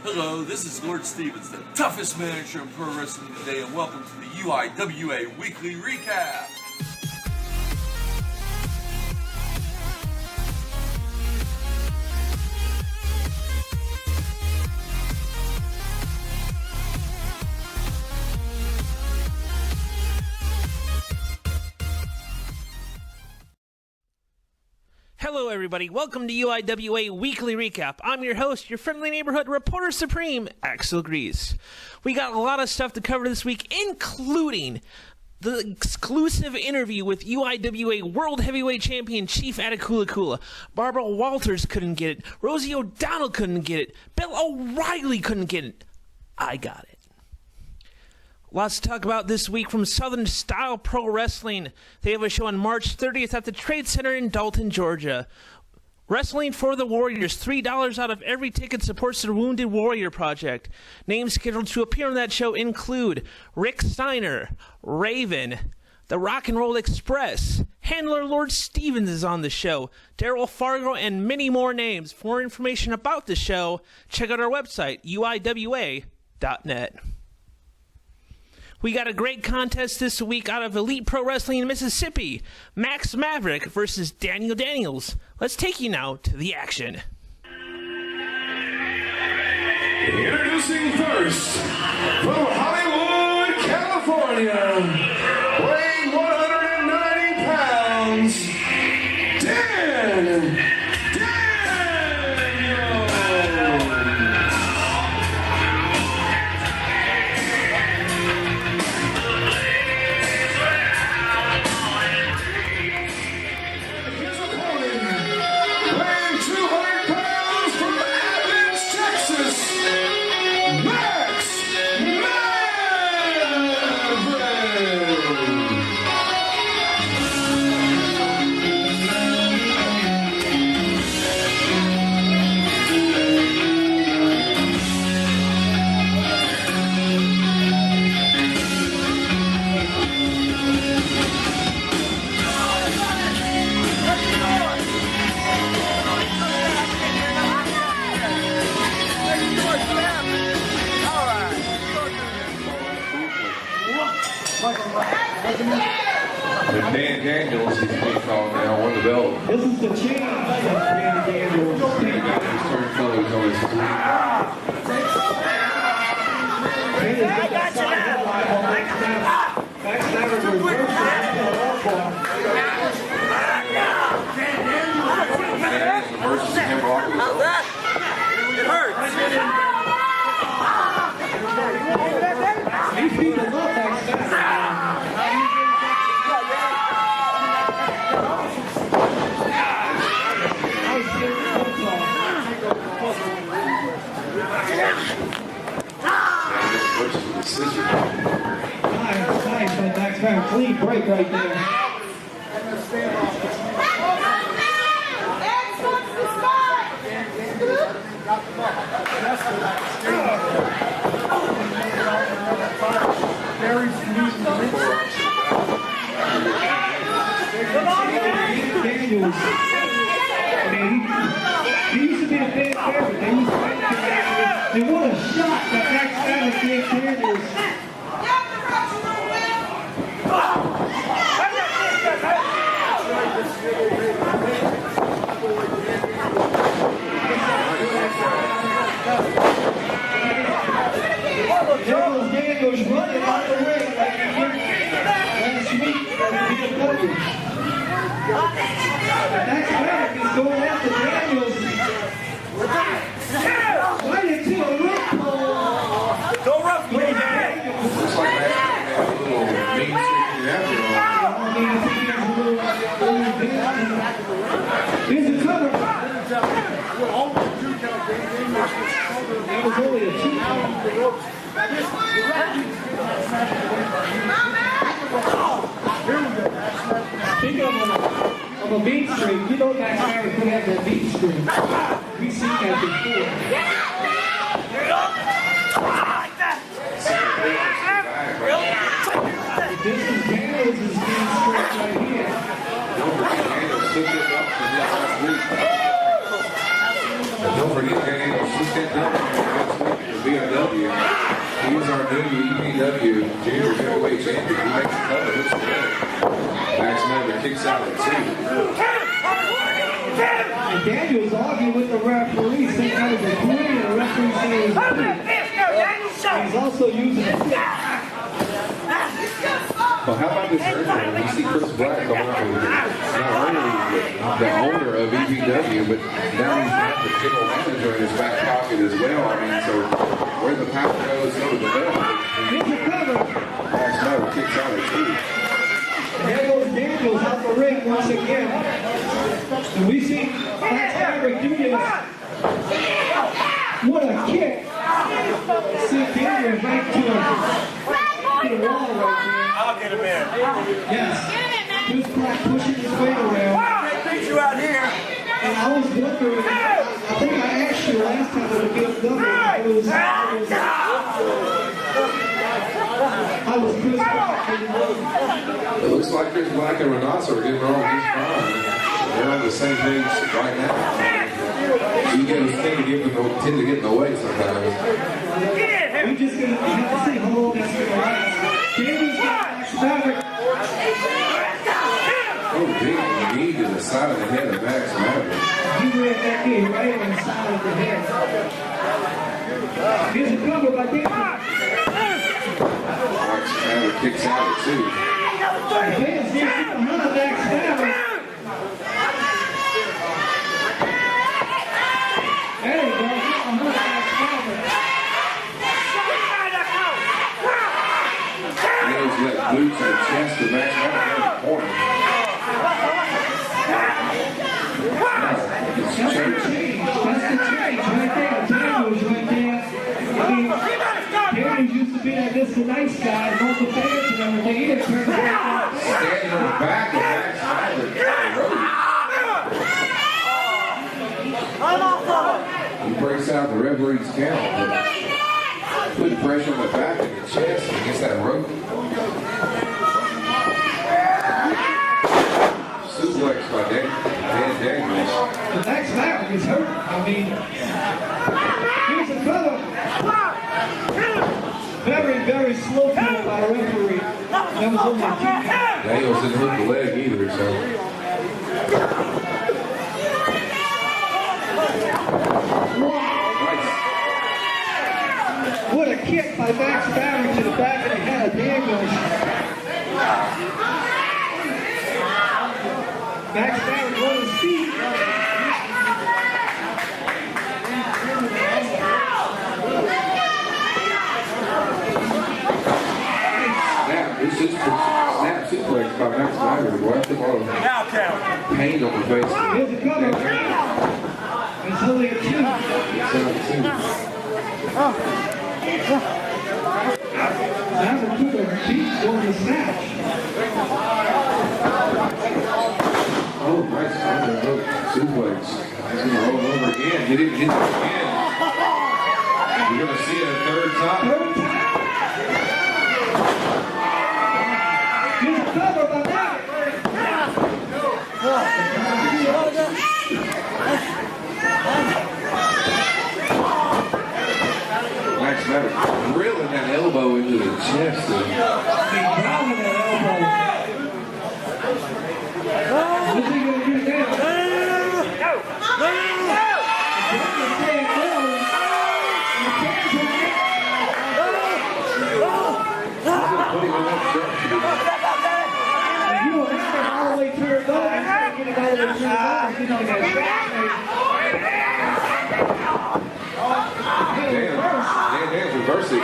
Hello, this is Lord Stevens, the toughest manager in pro wrestling today, and welcome to the UIWA Weekly Recap. Hello everybody, welcome to UIWA Weekly Recap. I'm your host, your friendly neighborhood reporter supreme, Axel Grease. We got a lot of stuff to cover this week, including the exclusive interview with UIWA World Heavyweight Champion Chief Atakula Kula. Barbara Walters couldn't get it, Rosie O'Donnell couldn't get it, Bill O'Reilly couldn't get it. I got it. Lots to talk about this week from Southern Style Pro Wrestling. They have a show on March 30th at the Trade Center in Dalton, Georgia. Wrestling for the Warriors. $3 out of every ticket supports the Wounded Warrior Project. Names scheduled to appear on that show include Rick Steiner, Raven, the Rock and Roll Express, Handler Lord Stevens is on the show, Daryl Fargo, and many more names. For more information about the show, check out our website, uiwa.net. We got a great contest this week out of Elite Pro Wrestling in Mississippi. Max Maverick versus Daniel Daniels. Let's take you now to the action. Introducing first, from Hollywood, California, weighing 190 pounds, Dan Dan Daniels, he's being called now, won the belt. This is the change of Dan Daniels. He got his turn colors on his team. I got you now. Backstabber reversed Versus him walking. How's that? It hurts. These people love backstabber. Nice, but backstabber clean break right there. Daniels. I mean, he used to be a fan favorite. They used to fight together. And what a shot that backstabber gave Daniels. Daniels running out the ring like he did last week at the Next back is going after Daniels. Right into a rough pull. Don't rough me, Looks like that a little mean shaking after all. Here's the cover. That was only a 2 count. Think of a beat streak. You know that guy could have that beat streak. We've seen that before. This is Daniels' beat streak right here. Daniels took it up from last week. Don't forget, Daniels took that belt last week. BMW. He was our new UIWA junior heavyweight champion. He makes the cover. Looks good. Max Maverick kicks out at 2. And Daniels arguing with the referee, saying that was a play, and the referee saying it was a play. He's also using it. Well, how about this earlier? You see Chris Black coming out with not only the owner of EPW, but now he's got the general manager in his back pocket as well. I mean, so where the power goes, so the bell. Here's the cover. Max Maverick kicks out at 2. There goes Daniels out the ring once again. And we see Max Maverick do this. What a kick. See Daniels right to the wall right there. I'll get him in. Yes. Chris Black pushing his weight around. They beat you out here. And I was wondering, I think I asked you last time it would be a double. I was Chris Black. It looks like Chris Black and Renato are getting along just fine. They're on the same page right now. You guys tend to get in the way sometimes. We're just going to have to see how long that's going to last. Daniels got Max Maverick. Oh, big knee to the side of the head of Max Maverick. He ran that knee right on the side of the head. Here's a cover by Daniels. Max Maverick kicks out at 2. The fans need to get behind Max Maverick. There you go. Get behind Max Maverick. Nails that boot to the chest of Max Maverick in the corner. It's That's the changed. change. That's the change right there. Daniels right there. I mean, Daniels used to be that Mr. Nice guy, among the fans and everything. He didn't turn around. Standing on the back of Max Maverick on the rope. He breaks out the referee's count. Put pressure on the back of the chest against that rope. Suplex by Dan Daniels. The Max Maverick is hurt. I mean, here's a cover. Very, very slow count by the referee. That was only a few. Daniels didn't hook the leg either, so. Nice. What a kick by Max Maverick to the back of the head of Daniels. Max Maverick on his feet. Snap suplex by Max Maverick. Left him on Now count. pain on the face. Here's the cover. It's only a 2. It's Maverick took a beat on the snatch. Oh, nice under hook suplex. He's going to roll over again. Get it again. You're going to see it a third time. Third time. Here's a cover by Maverick. Max Maverick drilling that elbow into the chest. He's driving that elbow. What's he going to do now? Put him in that structure. You don't have to all the way turned over. You got to get it all the way turned over. You know that. Dan's reversing.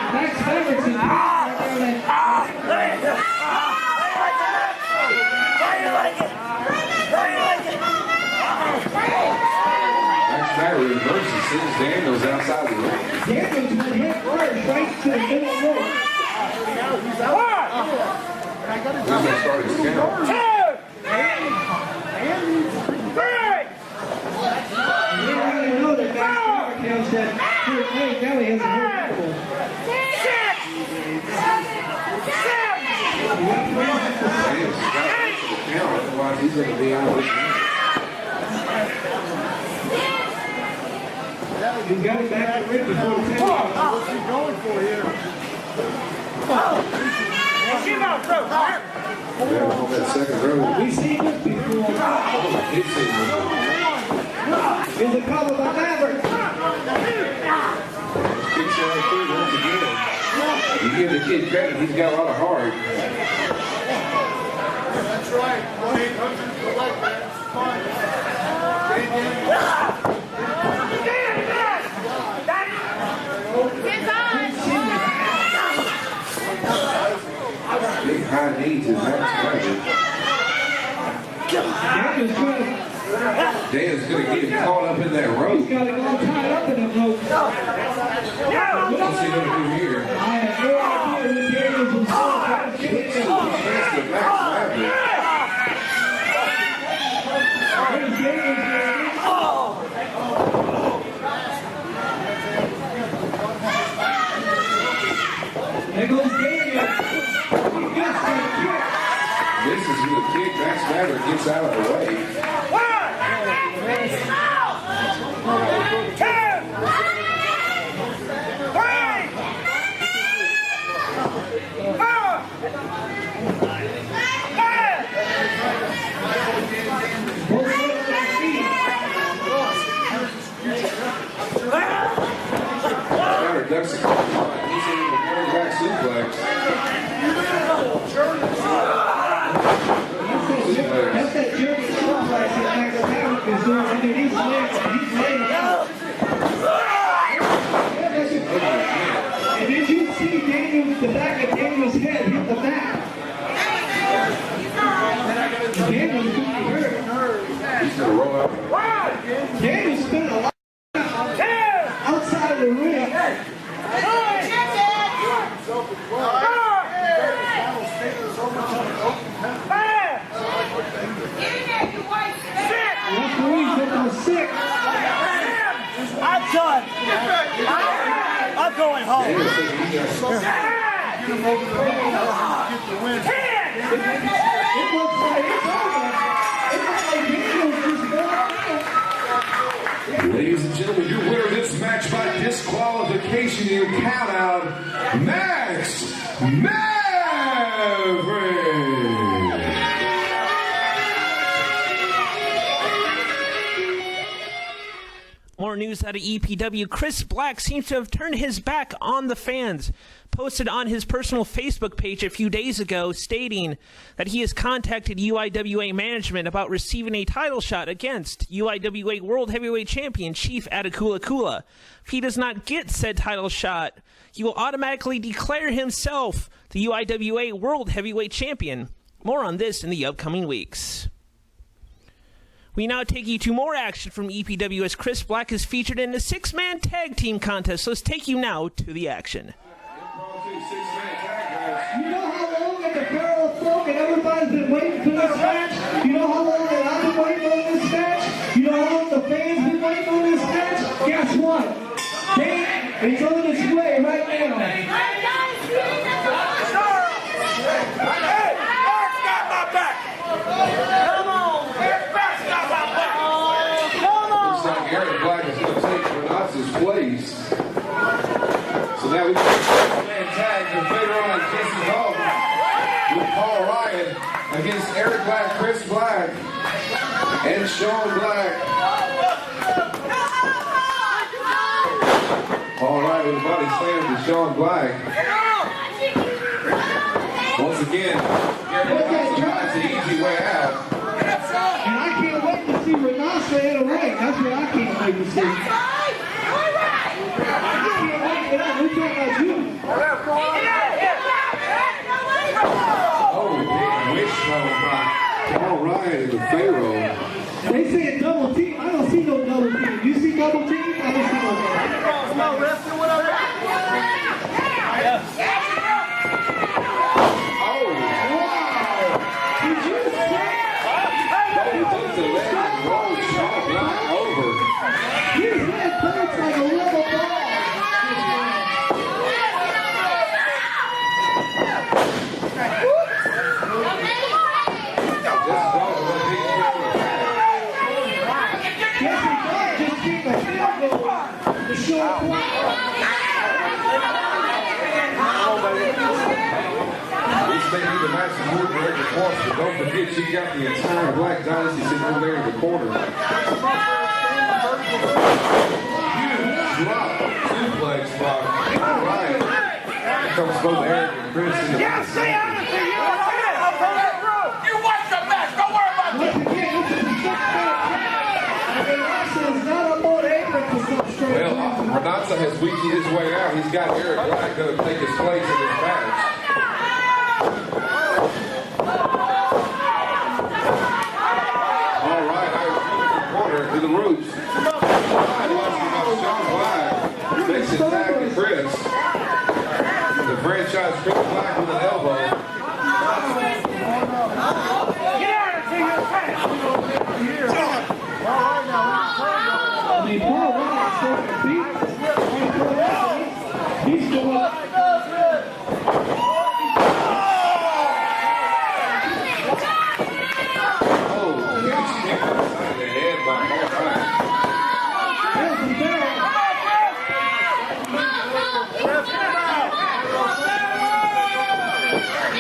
Max Maverick's in Max Maverick reverses, sends Daniels outside the ring. Daniels went head first right to the middle rope. He's going to start his count. We already know that Max Maverick has that third leg. Now he has a hurt elbow. Daniels knows he's going to be out of this match. He's got it back to Rick before the 10 rounds. What's he going for here? Yeah, on that second row. We've seen this before. He's seen this. Here's a cover by Maverick. Kick shot through once again. You give the kid credit, he's got a lot of heart. That's right. 1-800 collect, man. It's fine. Big high knees is Max Dan's going to get him caught up in that rope. He's got it all tied up in that rope. What's he going to do here? I have no idea what Daniels was Kicks to Max Maverick. There goes Daniel. He gets that kick. This is with a kick. Max Maverick gets out of the way. Maverick ducks the line. He's in the quarterback suplex. That's that jerky suplex that Max Maverick is doing. I mean, he's laying out. And did you see Daniel, the back of Daniel's head hit the mat? Daniel's going to be hurt. He's going to roll out. Daniel spent a lot of time outside of the ring. Referee's up on 6. I'm done. I'm going home. It looks like it's over. It looks like Daniel's just going. Ladies and gentlemen, your winner of this match by disqualification in count out, Max Maverick. More news out of EPW. Chris Black seems to have turned his back on the fans. Posted on his personal Facebook page a few days ago stating that he has contacted UIWA management about receiving a title shot against UIWA World Heavyweight Champion Chief Adekula Kula. If he does not get said title shot, he will automatically declare himself the UIWA World Heavyweight Champion. More on this in the upcoming weeks. We now take you to more action from EPW as Chris Black is featured in a 6-man tag team contest. So let's take you now to the action. You know how long at the barrel of smoke and everybody's been waiting for this match? You know how long that I've been waiting on this match? You know how long the fans been waiting on this match? Guess what? It's on its way right now. Eric Black is going to take Renata's place. So now we got a 6-man tag to figure on Jesse Hall with Paul Ryan against Eric Black, Chris Black, and Sean Black. Paul Ryan with a body slam to Sean Black. Once again, Eric Black tries the easy way out. And I can't wait to see Renata in a ring. That's what I can't wait to see. I can't wait for that. We're talking about you. Oh, big wishbone by Paul Ryan in the Pharaoh. They say a double team. I don't see no double team. You see double team? I don't see no double team. No, ref, do whatever. Oh, wow. Did you say? Took the leg and rolled Sean Black over. His head hurts like a rubber ball. This dog will be short block. This may be the match the board director wants, but don't forget she got the entire Black Dynasty sitting over there in the corner. Huge drop, suplex block. All right. Here comes both Eric and Chris in the You watch the match. Don't worry about Once again, this is a six-man. And Renata is not on board apron for some straight. Well, Renata has weakened his way out. He's got Eric Black going to take his place in this match. All right, I corner to the ropes. Sean Black makes it tag to Chris. The franchise Chris Black with an elbow. I mean, Paul Roberts taking a beat. He's going up. Oh, huge kick outside the head by Paul Roberts. There's the bell.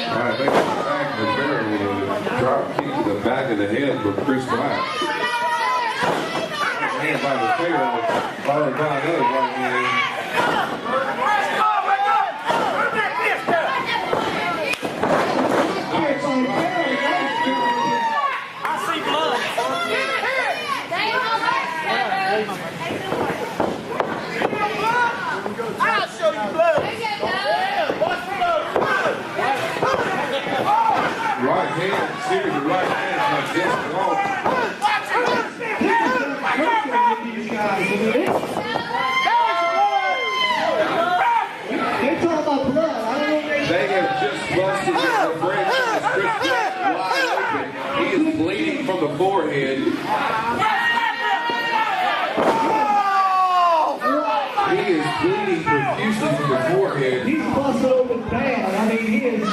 All right, they come back to the barrel with a drop kick to the back of the head for Chris Black. Hand by the Pharaoh, followed by another right hand. Nice I'll show you blood. right hand, series of right hands by Jesse Long. These guys, they talk about blood. I don't know if They have just busted the franchise Chris Black wide open. He is bleeding from the forehead. He is bleeding profusely from the forehead. he's busted open bad. I mean, he is.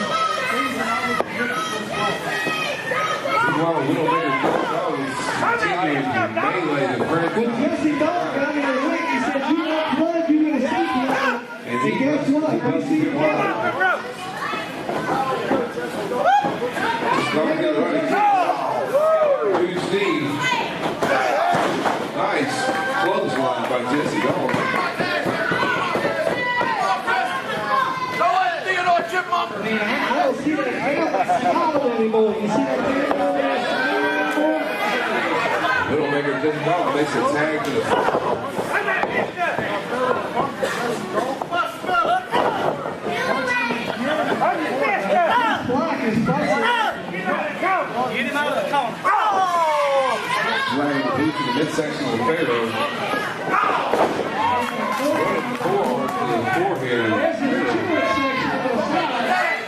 Meanwhile, Little Nigger Jones continuing to melee the When franchise. Jesse Dog got in the ring, he said, "You want blood, you're gonna see blood." And guess what? We see blood. Start the running kick. Huge Steve. Nice clothesline by Jesse Dog. I mean, I don't see that. I don't smile anymore. You see that man over there smiling anymore? Little Nigger Jesse Dog makes a tag to the Black is busted. Get him out of the corner. laying the boot to the midsection of the Pharaoh. Running forearm to the forehead of the There's the Pharaoh. midsection of the side.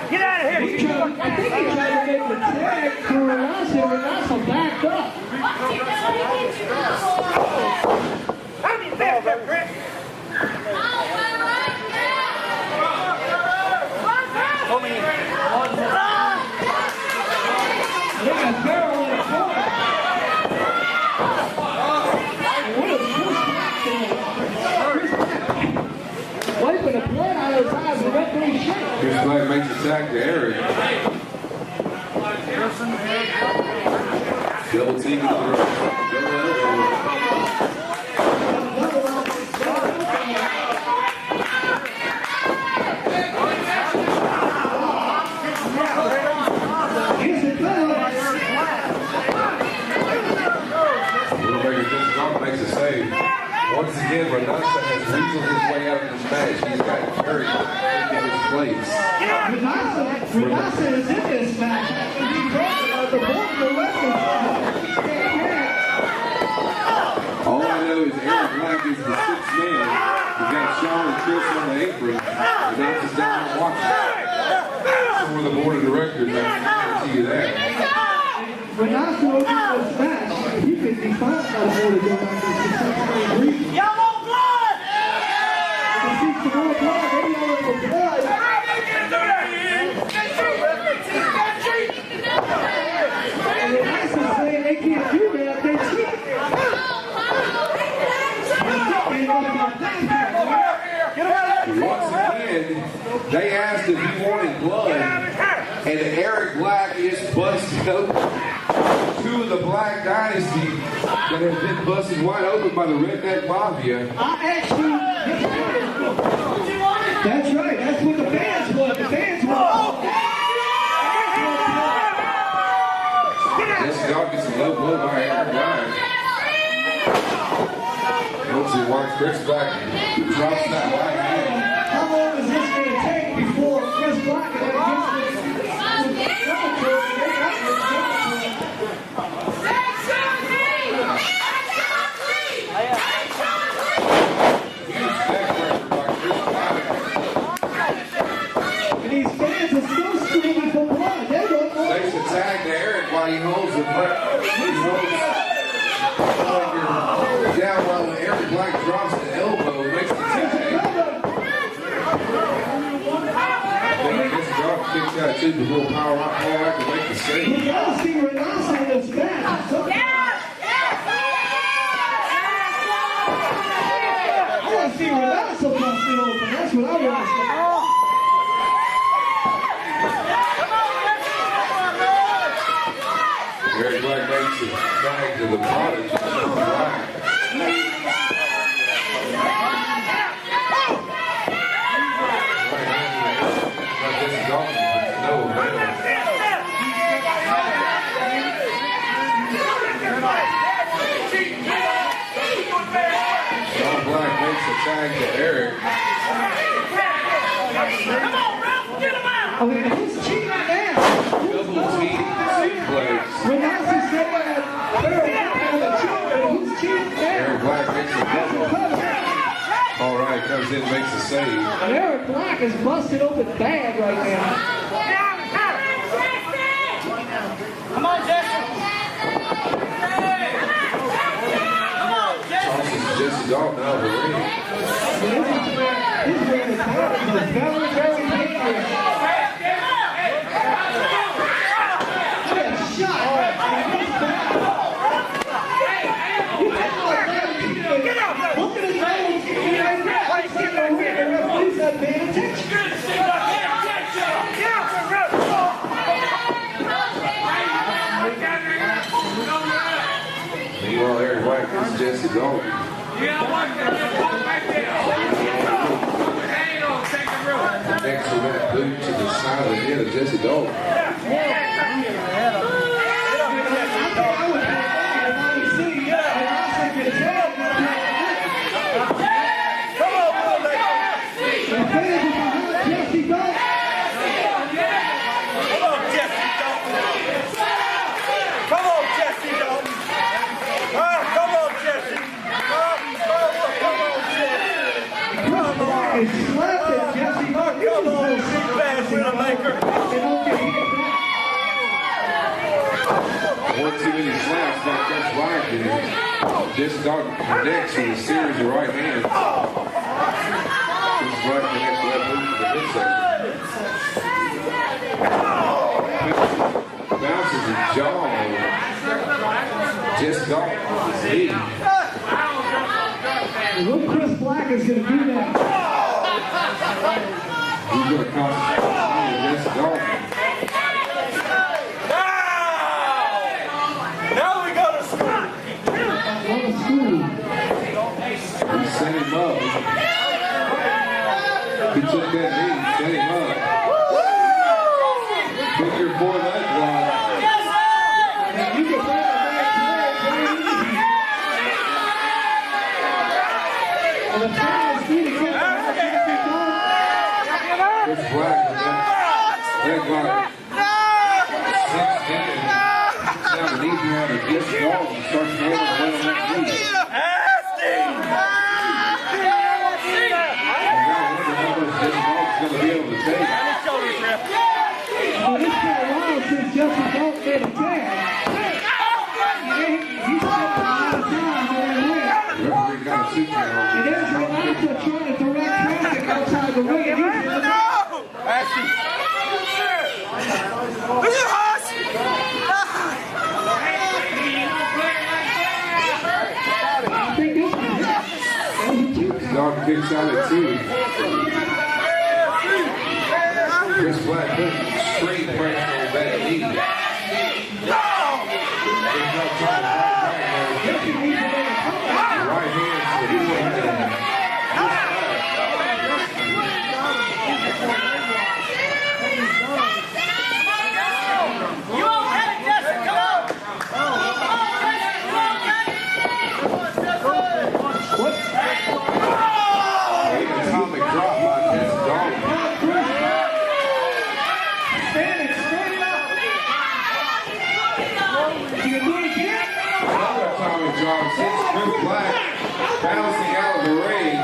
Get out of here. I think he tried to make the tag for Renata. Renata backed up. How many fast up, Chris? They got Farrell in the corner. What a Chris Black. Wiping the blood out of his eyes with that big shit. Chris Black makes a tag to Eric. Double team to the ropes. Double elbow. Here's the bell. Little Nigger Jesse Dog makes a save. Once again, Renata has weaseled his way out of this match. He's got Eric in his place. Renata is in this match. He's broken the board of the record. All I know is Eric Black is the sixth man. We've got Sean and Chris on the apron. Renata's down there watching. So we're the board of directors, I can guarantee you that. Renata will do this match. He could be fine by the board of directors. Y'all want blood? If he sees some more blood, they yell for blood. And Renata's saying they can't do that. They cheat. They asked if he wanted blood, and Eric Black is busted open. Two of the Black Dynasty that have been busted wide open by the Redneck Mafia. That's right. That's what the fans want. The fans want. This dog gets a low blow by Eric Black. Let's see why Chris Black drops that right hand. How long is this going to take before Chris Black gets and these fans are still screaming for blood. They don't know. Takes a tag to Eric while he holds the breath. Down while Eric Black drops the elbow, makes the tag. This dog kicks out too, the little power out to make the save. We gotta see Renasa in this match. I want to see Renasa busted open. That's what I want to see. Eric Black makes it back to the Prodigy. Black makes a tag to Eric. Okay, who's cheating now? Double team suplex. Renasa said that who's cheating now? Eric Black makes a double. All right, comes in, makes a save. And Eric Black is busted open bad right now. Come on, Jesse. Tosses Jesse Dalton out of the ring. His ring is hard. He's very, very dangerous. Shot. Get out! Look at his nose. He's like a ring. The referee's not paying attention. Meanwhile, Eric Black is Jesse Dalton. Next to that boot to the side of the head of Jesse Dalton. One too many slaps by Chris Black, and this dog connects with a series of right hands. Chris Black connects with that move to the midsection. Bounces the jaw. Just dog. What Chris Black is going to do now? He's going to cost this dog. Now we go to school. He set him up. He took that knee, set him up. Took your boy that block. You can find a man Chris Black, leg lock. 6'10". Now the knee behind the disc wall and starts rolling away on that knee. Going to be able to take. Well, it's been a while since Justin Bolt made a tag. He's spent a lot of time on the ring. Referee got a suit down. And there's Renata trying to direct traffic outside the ring. And he's in the I think this one hit. Dog kicks out at 2. Chris Black put straight pressure on that knee. There's no time to right hand to the Chris Black bouncing out of the ring.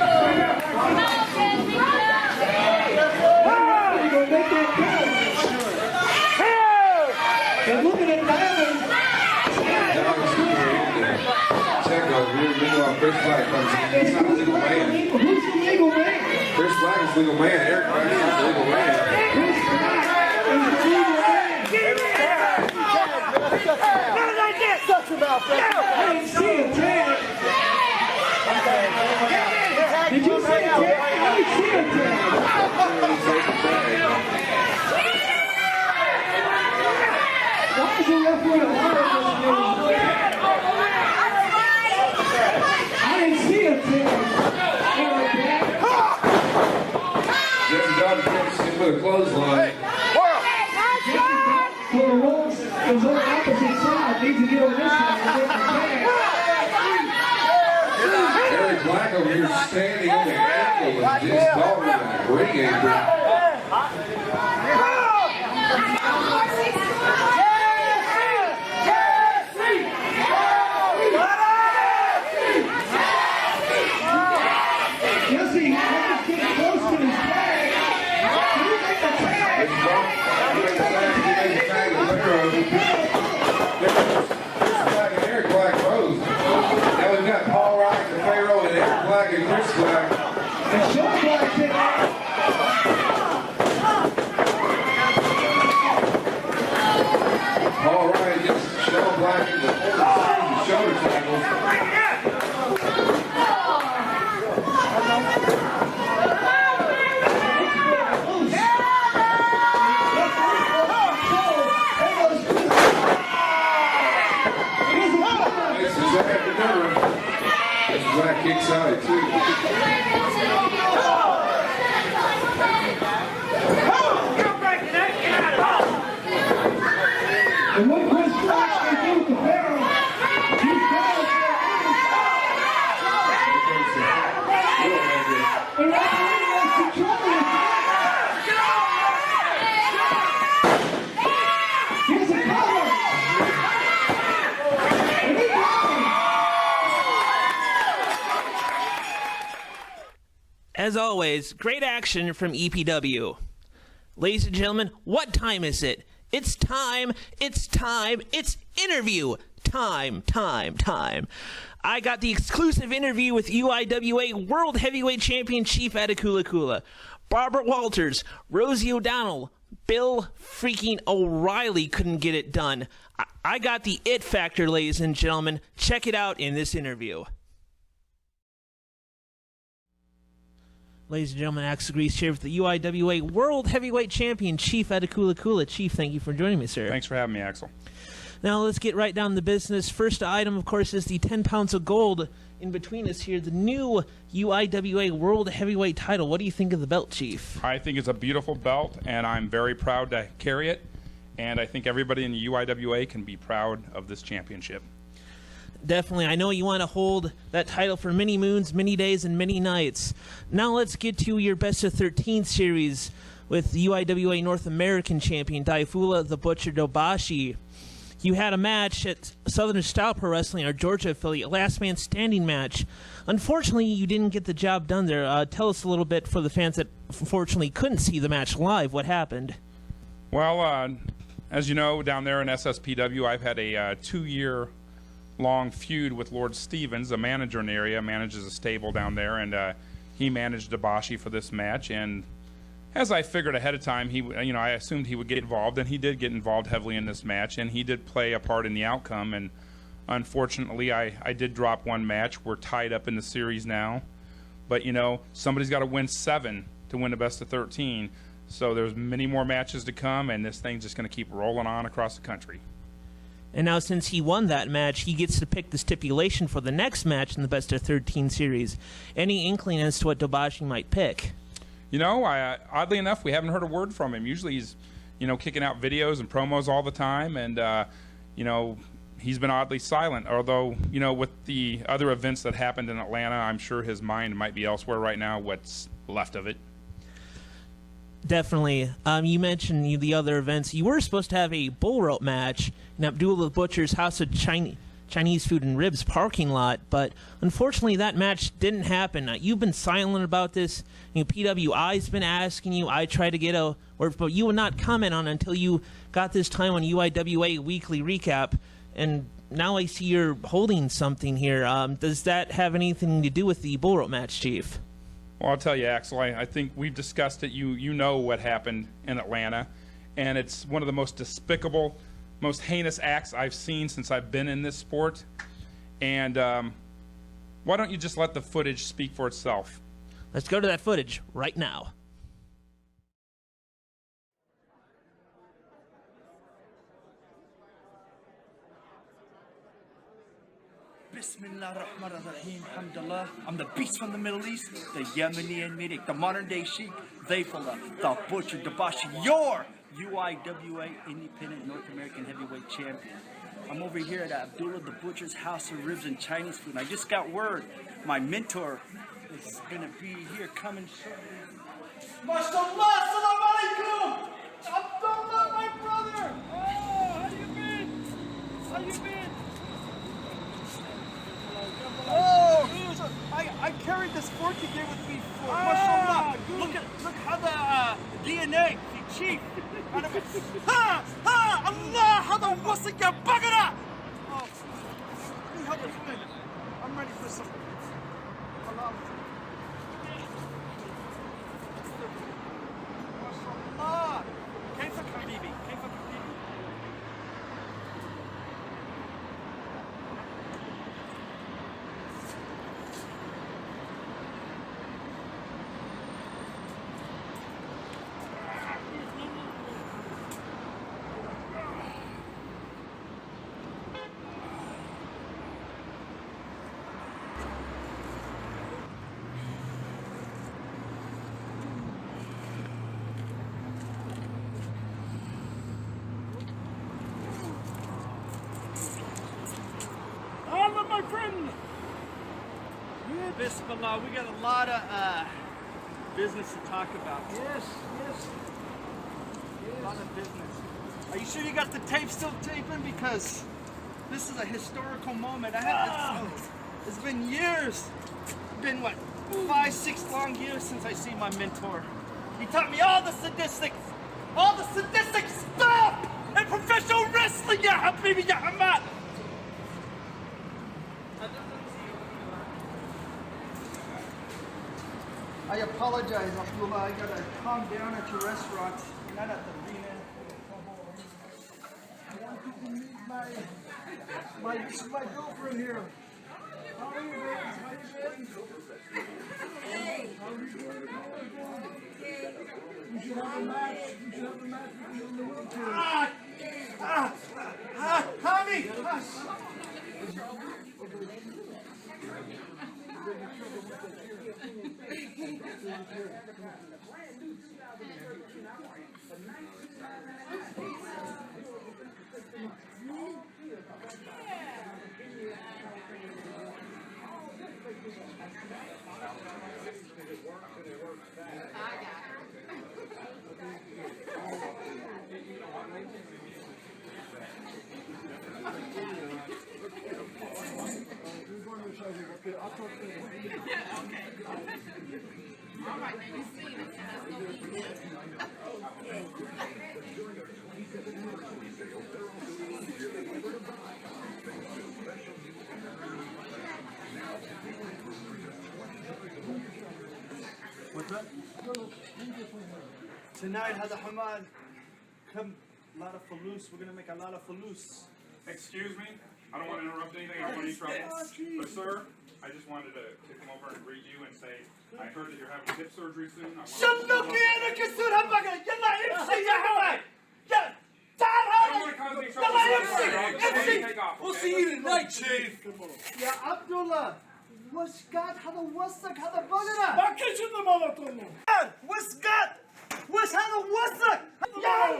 And looking at Diamond. Check out here. Meanwhile, Chris Black comes in. He's not a legal man. Who's the legal man? Chris Black is legal man. Eric Black is the legal man. Chris Black is the legal man. Such a mouth, I didn't see a tag. Did you see a tag? I didn't see a tag. Why is the referee allowing this? I didn't see a tag. Jesse Dog comes in with a clothesline. So the ropes is on the opposite side. Needs to get on this side to get the tag. Eric Black over here standing on the ankle with Jesse Dog in the ring apron. Jesse, I'm just getting close to his tag. Can you make the tag? Eric Black rose. Now we've got Paul Rock, the Pharaoh, and Eric Black and Chris Black. And Sean Black did Paul Ryan gets Sean Black in the shoulder tackles. Black kicks out at 2. And what Chris Black can do with the Pharaoh, he's got it. And referee wants to trouble it. Here's a cover. And he got him. As always, great action from EPW. Ladies and gentlemen, what time is it? It's time, it's interview time. I got the exclusive interview with UIWA World Heavyweight Champion Chief Atakula, Barbara Walters, Rosie O'Donnell, Bill freaking O'Reilly couldn't get it done. I got the it factor, ladies and gentlemen. Check it out in this interview. Ladies and gentlemen, Axel Grease here with the UIWA World Heavyweight Champion, Chief Atakula. Chief, thank you for joining me, sir. Thanks for having me, Axel. Now let's get right down to business. First item, of course, is the 10 pounds of gold in between us here, the new UIWA World Heavyweight title. What do you think of the belt, Chief? I think it's a beautiful belt, and I'm very proud to carry it, and I think everybody in the UIWA can be proud of this championship. Definitely. I know you want to hold that title for many moons, many days, and many nights. Now let's get to your Best of 13 series with the UIWA North American Champion, Daifula the Butcher Dobashi. You had a match at Southern Style Pro Wrestling, our Georgia affiliate, last man standing match. Unfortunately, you didn't get the job done there. Tell us a little bit for the fans that unfortunately couldn't see the match live. What happened? Well, as you know, down there in SSPW, I've had a 2-year long feud with Lord Stevens, a manager in the area, manages a stable down there, and he managed Dabashi for this match. And as I figured ahead of time, I assumed he would get involved, and he did get involved heavily in this match, and he did play a part in the outcome. And unfortunately, I did drop one match. We're tied up in the series now, but somebody's got to win 7 to win the best of 13. So there's many more matches to come, and this thing's just going to keep rolling on across the country. And now, since he won that match, he gets to pick the stipulation for the next match in the Best of 13 series. Any inkling as to what Dobashi might pick? You know, oddly enough, we haven't heard a word from him. Usually he's, kicking out videos and promos all the time, and, he's been oddly silent. Although, with the other events that happened in Atlanta, I'm sure his mind might be elsewhere right now, what's left of it. Definitely. You mentioned the other events. You were supposed to have a bull rope match in Abdullah the Butcher's House of Chinese Food and Ribs parking lot, but unfortunately that match didn't happen. You've been silent about this. PWI's been asking you. I tried to get but you would not comment on it until you got this time on UIWA Weekly Recap, and now I see you're holding something here. Does that have anything to do with the bull rope match, Chief? Well, I'll tell you, Axel, I think we've discussed it. You know what happened in Atlanta, and it's one of the most despicable, most heinous acts I've seen since I've been in this sport. And why don't you just let the footage speak for itself? Let's go to that footage right now. Bismillahirrahmanirrahim. Alhamdulillah. I'm the beast from the Middle East, the Yemeni and Midik, the modern day Sheikh, Zayfullah, the Butcher Dobashi, your UIWA Independent North American Heavyweight Champion. I'm over here at Abdullah the Butcher's House of Ribs and Chinese Food, and I just got word my mentor is gonna be here coming shortly. MashaAllah, Assalamu alaikum! Abdullah, my brother! Oh, how you been? How you been? Oh, I carried this fork you gave with me for MashaAllah. Look how the DNA, the chief. Ha! Allah! How the wasik ya bagara! Oh, let me help you spin. I'm ready for some. MashaAllah. Kaifa habibi? Kaifa habibi? My friend. Bismillah, we got a lot of business to talk about. Yes. A lot of business. Are you sure you got the tape still taping? Because this is a historical moment. It's been years. It's been what, 5-6 long years since I see my mentor. He taught me all the sadistic stuff in professional wrestling. Ya habibi, ya hamad. I apologize, Abdullah. I gotta calm down at your restaurant, not at the arena. I want you to meet my girlfriend here. How are you, baby? How you been? Hey. How are you doing? You should have a match. You should have a match with you in the wheelchair. Tommy! What's that? Tonight, Hada Hamad, come, a lot of falus. We're gonna make a lot of falus. Excuse me? I don't want to interrupt anything. I don't want any trouble. But, sir, I just wanted to come over and greet you and say, I heard that you're having hip surgery soon. I want We'll see you tonight, Chief. يا عبد الله وسكات هذا وسك هذا بغنا ما كنت ضمانتنا وسكات وش هذا وسك يا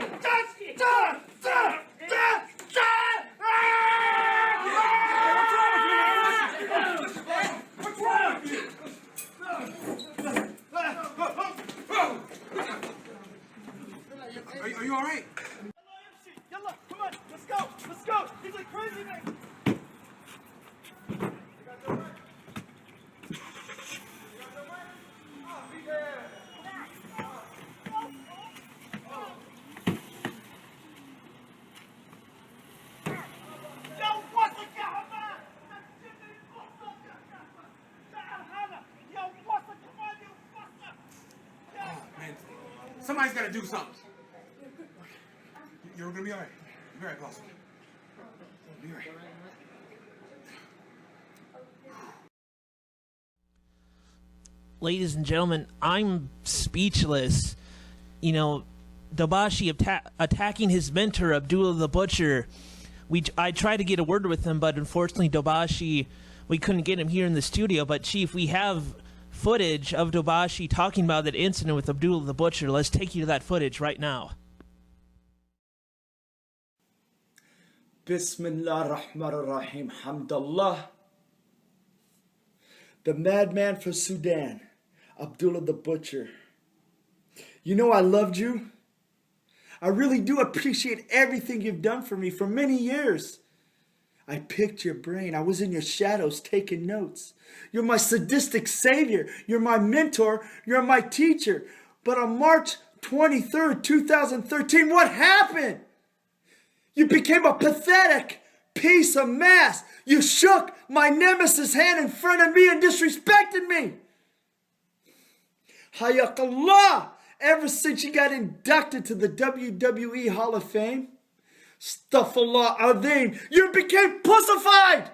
What's wrong with you? Are you all right? يلا come on let's go he's a crazy man. Man, somebody's got to do something. You're gonna be all right. Be all right, boss. Be all right. Ladies and gentlemen, I'm speechless. You know, Dabashi attacking his mentor, Abdullah the Butcher. I tried to get a word with him, but unfortunately, Dabashi, we couldn't get him here in the studio. But, Chief, we have footage of Dabashi talking about that incident with Abdullah the Butcher. Let's take you to that footage right now. Bismillah ar-Rahman ar-Rahim. Hamdallah. The madman from Sudan, Abdullah the Butcher. You know I loved you. I really do appreciate everything you've done for me for many years. I picked your brain. I was in your shadows taking notes. You're my sadistic savior. You're my mentor. You're my teacher. But on March 23rd, 2013, what happened? You became a pathetic piece of mess. You shook my nemesis' hand in front of me and disrespected me. Hayakallah, ever since you got inducted to the WWE Hall of Fame, Astaghfirullah Azim, you became pussified.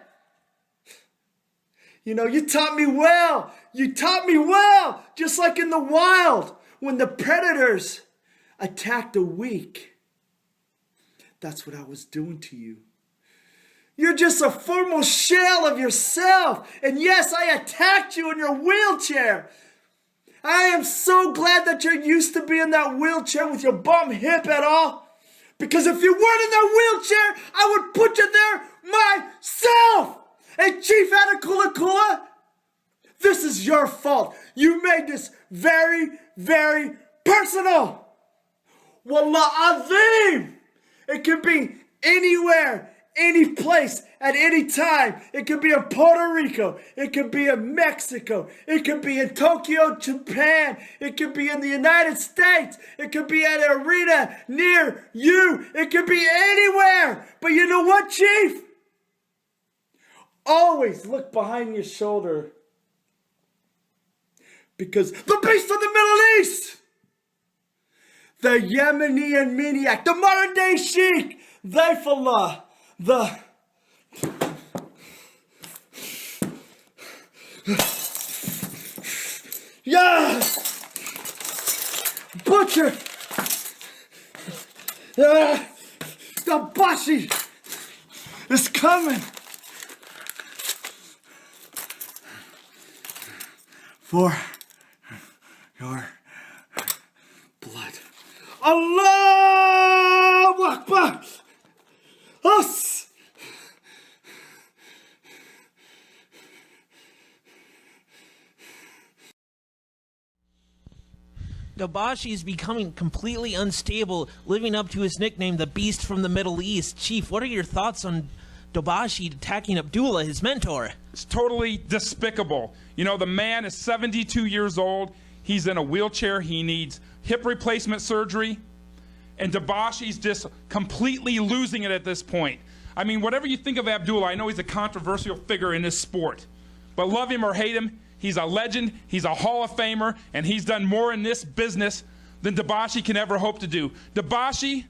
You know, you taught me well. You taught me well, just like in the wild when the predators attacked the weak. That's what I was doing to you. You're just a formal shell of yourself. And yes, I attacked you in your wheelchair. I am so glad that you're used to being in that wheelchair with your bum hip at all. Because if you weren't in that wheelchair, I would put you there myself. And Chief Atakula, this is your fault. You made this very, very personal. Wallah Azim. It could be anywhere, any place, at any time. It could be in Puerto Rico. It could be in Mexico. It could be in Tokyo, Japan. It could be in the United States. It could be at an arena near you. It could be anywhere. But you know what, Chief? Always look behind your shoulder. Because the beast of the Middle East, the Yemeni maniac, the modern day sheik, Zaifullah, the Butcher, the Bashi is coming for your blood. Allahu Akbar! Us! Dabashi is becoming completely unstable, living up to his nickname, the Beast from the Middle East. Chief, what are your thoughts on Dabashi attacking Abdullah, his mentor? It's totally despicable. You know, the man is 72 years old. He's in a wheelchair. He needs hip replacement surgery. And Dabashi's just completely losing it at this point. I mean, whatever you think of Abdullah, I know he's a controversial figure in this sport. But love him or hate him, he's a legend, he's a Hall of Famer, and he's done more in this business than Dabashi can ever hope to do. Dabashi,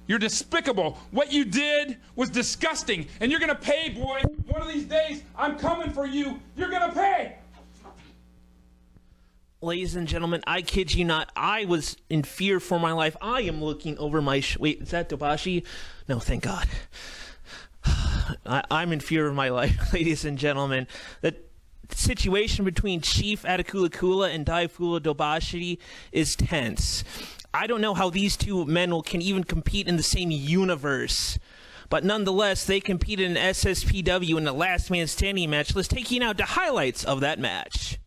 You're despicable. What you did was disgusting. And you're going to pay, boy. One of these days, I'm coming for you. You're going to pay. Ladies and gentlemen, I kid you not, I was in fear for my life. I am looking over my... Wait, is that Dobashi? No, thank God. I'm in fear of my life, ladies and gentlemen. The situation between Chief Adekulakula and Daifula Dobashi is tense. I don't know how these two men can even compete in the same universe. But nonetheless, they competed in SSPW in the last man standing match. Let's take you now to highlights of that match.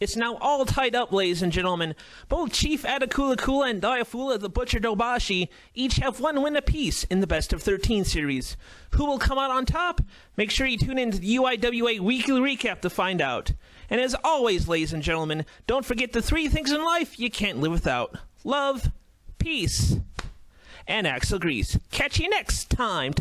It's now all tied up, ladies and gentlemen. Both Chief Adekulakula and Daifula the Butcher Dobashi each have 1 win apiece in the Best of 13 series. Who will come out on top? Make sure you tune in to the UIWA Weekly Recap to find out. And as always, ladies and gentlemen, don't forget the 3 things in life you can't live without. Love, peace, and Axel Grease. Catch you next time.